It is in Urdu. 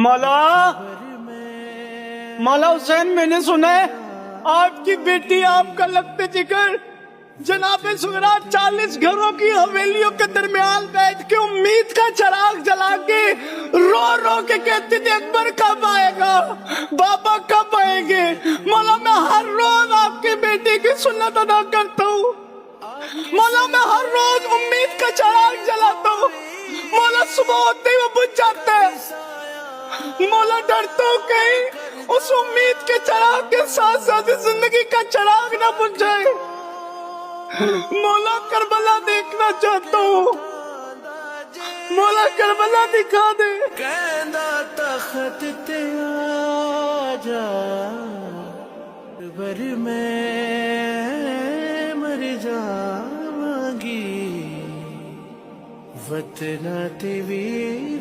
مولا مولا حسین، میں نے سنا ہے آپ کی بیٹی آپ کا لگتے جگر جناب سغرا 40 گھروں کی حویلیوں کے درمیان بیٹھ کے امید کا چراغ جلا کے رو رو کے کہتی تھی اکبر کب آئے گا، بابا کب آئیں گے۔ مولا میں ہر روز آپ کی بیٹی کی سنت ادا کرتا ہوں، مولا میں ہر روز امید کا چراغ جلاتا ہوں، مولا صبح ہوتے ہی وہ بجھ جاتا ہے، مولا ڈرتا ہوں کہیں اس امید کے چراغ کے ساتھ ساتھ زندگی کا چراغ نہ بجھ جائے۔ مولا کربلا دیکھنا چاہتا ہوں، مولا کربلا دکھا دے۔ کہندا تخت تے آ جا بر میں مر جاواں گی، وطن تے وی